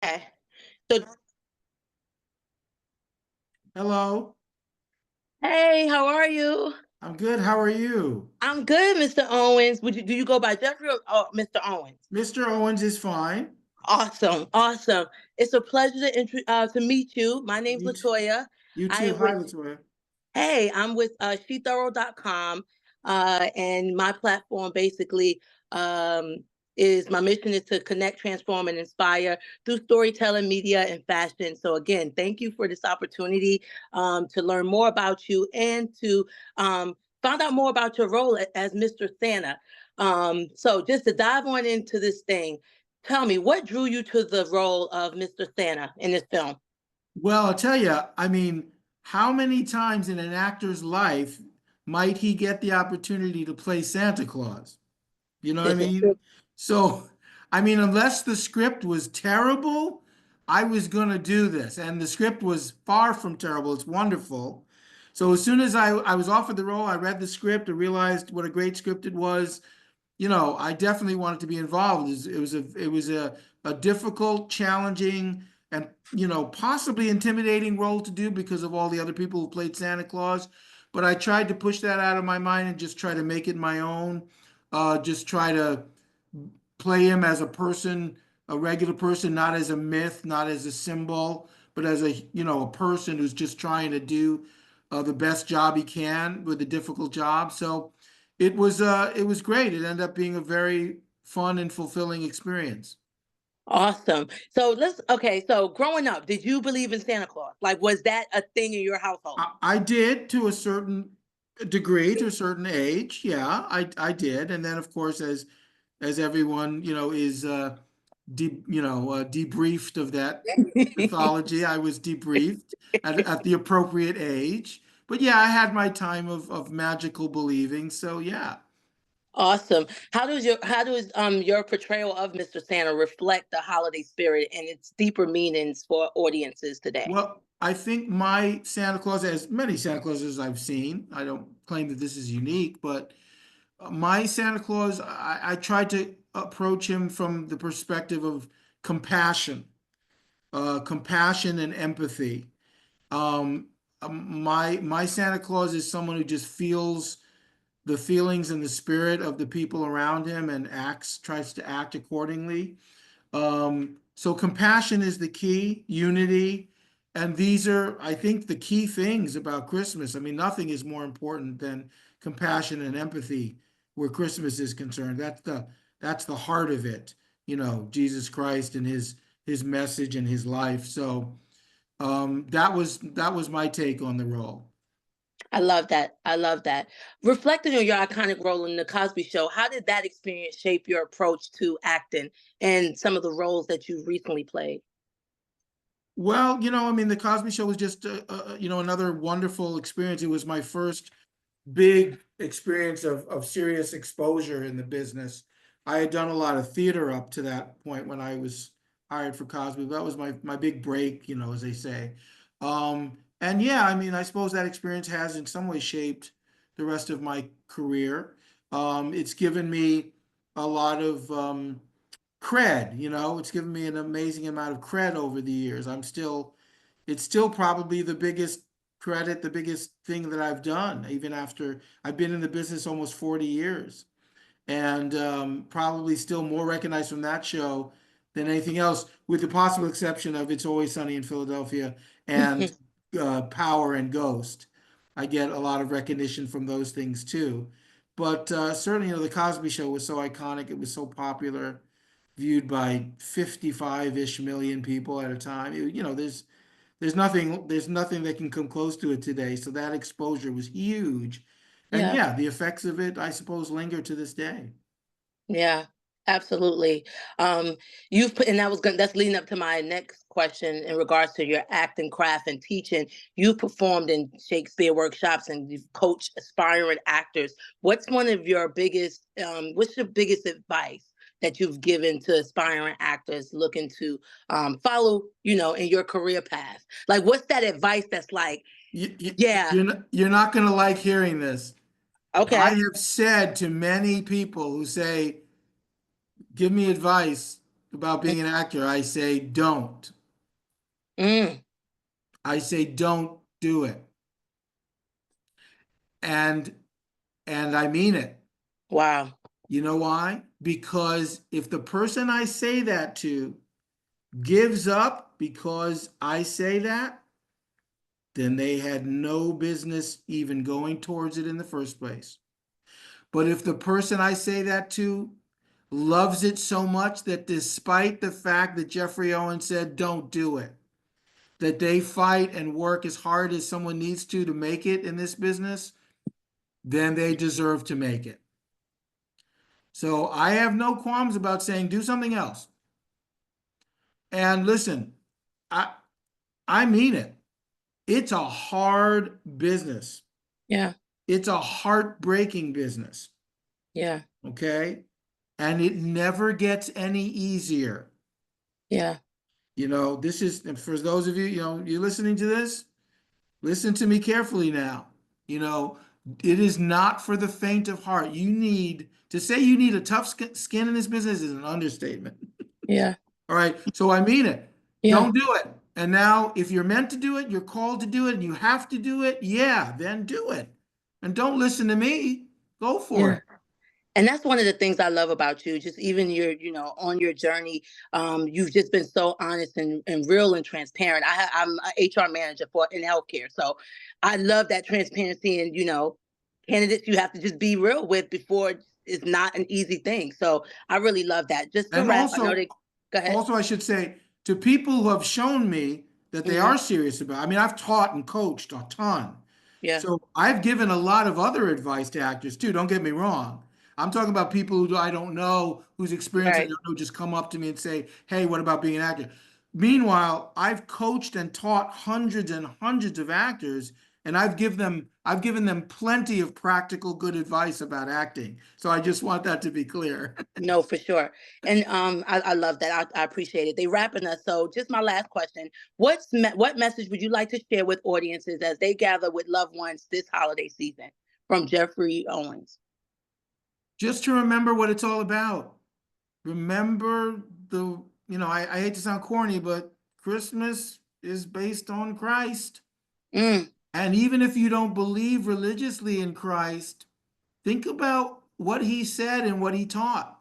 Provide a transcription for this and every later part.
Okay. So, Hello, hey, how are you? I'm good. How are you? I'm good, Mr. Owens. Do you go by Geoffrey or Mr. Owens? Mr. Owens is fine. Awesome, awesome. It's a pleasure to meet you. My name's You, t Latoya. you I too. am Hi, with Latoya. Hey, I'm with SheThoro.com, and my platform basically um, is my mission is to connect, transform, and inspire through storytelling, media, and fashion. So again, thank you for this opportunity to learn more about you and to find out more about your role as Mr. Santa. So just to dive on into this thing, tell me what drew you to the role of Mr. Santa in this film? Well, I'll tell you, I mean, how many times in an actor's life might he get the opportunity to play Santa Claus? You know what I This is mean? true. So, I mean, unless the script was terrible, I was going to do this. And the script was far from terrible. It's wonderful. So as soon as I was offered the role, I read the script and realized what a great script it was. I definitely wanted to be involved. It was a difficult, challenging, and possibly intimidating role to do because of all the other people who played Santa Claus. But I tried to push that out of my mind and just try to make it my own. Just try to play him as a person, a regular person, not as a myth, not as a symbol, but as a person who's just trying to do the best job he can with a difficult job. So it was great. It ended up being a very fun and fulfilling experience. Awesome. So growing up, did you believe in Santa Claus? Like, was that a thing in your household? I did to a certain degree, to a certain age. Yeah, I did. And then of course, as everyone, is debriefed of that mythology. I was debriefed at the appropriate age. But yeah, I had my time of magical believing. So yeah. Awesome. How does your portrayal of Mr. Santa reflect the holiday spirit and its deeper meanings for audiences today? Well, I think my Santa Claus, as many Santa Clauses I've seen, I don't claim that this is unique, but my Santa Claus, I tried to approach him from the perspective of compassion, compassion and empathy. Um, my Santa Claus is someone who just feels the feelings and the spirit of the people around him and tries to act accordingly. So compassion is the key, unity, and these are, I think, the key things about Christmas. I mean, nothing is more important than compassion and empathy where Christmas is concerned. That's the heart of it, Jesus Christ and his message and his life. So that was my take on the role. I love that. I love that. Reflecting on your iconic role in the Cosby Show, how did that experience shape your approach to acting and some of the roles that you recently played? Well, I mean, the Cosby Show was just, another wonderful experience. It was my first big experience of serious exposure in the business. I had done a lot of theater up to that point when I was hired for Cosby. That was my big break, as they say. And yeah, I mean, I suppose that experience has in some way shaped the rest of my career. It's given me a lot of cred, it's given me an amazing amount of cred over the years. It's still probably the biggest credit, the biggest thing that I've done, even after I've been in the business almost 40 years. And probably still more recognized from that show than anything else, with the possible exception of It's Always Sunny in Philadelphia and Power and Ghost. I get a lot of recognition from those things too. But certainly, the Cosby Show was so iconic. It was so popular, viewed by 55-ish million people at a time. There's nothing that can come close to it today. So that exposure was huge. And Yeah. yeah, the effects of it, I suppose, linger to this day. Yeah, absolutely. You've put, and that's leading up to my next question in regards to your acting craft and teaching. You've performed in Shakespeare workshops and you've coached aspiring actors. What's your biggest advice that you've given to aspiring actors looking to follow, in your career path? Like, what's that advice that's like, You, you, yeah, you're not going to like hearing this. I okay. have said to many people who say, give me advice about being an actor, I say don't. Mm, I say don't do it. And I mean it. wow. You know why? Because if the person I say that to gives up because I say that, then they had no business even going towards it in the first place. But if the person I say that to loves it so much that despite the fact that Geoffrey Owens said, don't do it, that they fight and work as hard as someone needs to make it in this business, then they deserve to make it. So I have no qualms about saying, do something else. And listen, I mean it. It's a hard business. Yeah, It's a heartbreaking business. yeah, Okay. And it never gets any easier. yeah, You know, this is, and for those of you, you know, you're listening to this, listen to me carefully now. You know, it is not for the faint of heart. You need to say you need a tough skin in this business is an understatement. yeah, All right. So I mean it. yeah, Don't do it. And now, if you're meant to do it, you're called to do it, and you have to do it, yeah, then do it. And don't listen to me. Go for yeah. it. And that's one of the things I love about you. Just even your, on your journey, you've just been so honest and real and transparent. I'm an HR manager in healthcare, so I love that transparency. And candidates you have to just be real with before it's not an easy thing. So I really love that. Just to And wrap, I know they. Go ahead. also, I should say to people who have shown me that they Hmm. are serious about, I mean, I've taught and coached a ton. Yeah. So I've given a lot of other advice to actors too. Don't get me wrong. I'm talking about people who I don't know, whose experience I Right. don't know, just come up to me and say, hey, what about being an actor? Meanwhile, I've coached and taught hundreds and hundreds of actors, and I've given them plenty of practical good advice about acting. So I just want that to be clear. No, for sure. And I love that. I appreciate it. They wrapping us. So just my last question. What message would you like to share with audiences as they gather with loved ones this holiday season from Geoffrey Owens? Just to remember what it's all about. Remember I hate to sound corny, but Christmas is based on Christ. Mm, And even if you don't believe religiously in Christ, think about what he said and what he taught.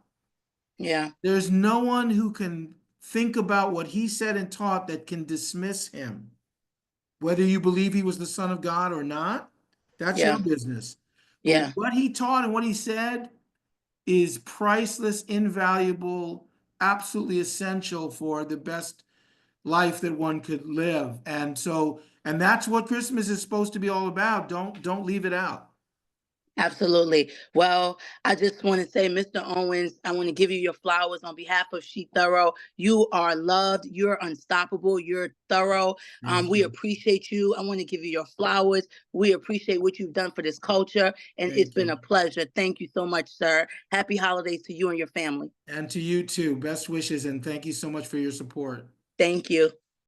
yeah. There's no one who can think about what he said and taught that can dismiss him. Whether you believe he was the Son of God or not, that's your Yeah. business. But Yeah. what he taught and what he said is priceless, invaluable, absolutely essential for the best life that one could live. And that's what Christmas is supposed to be all about. Don't leave it out. Absolutely. Well, I just want to say, Mr. Owens, I want to give you your flowers on behalf of SheThoro. You are loved. You're unstoppable. You're thorough. Thank We you. appreciate you. I want to give you your flowers. We appreciate what you've done for this culture, and it's Thank been you. a pleasure. Thank you so much, sir. Happy holidays to you and your family. And to you too. Best wishes and thank you so much for your support. Thank you.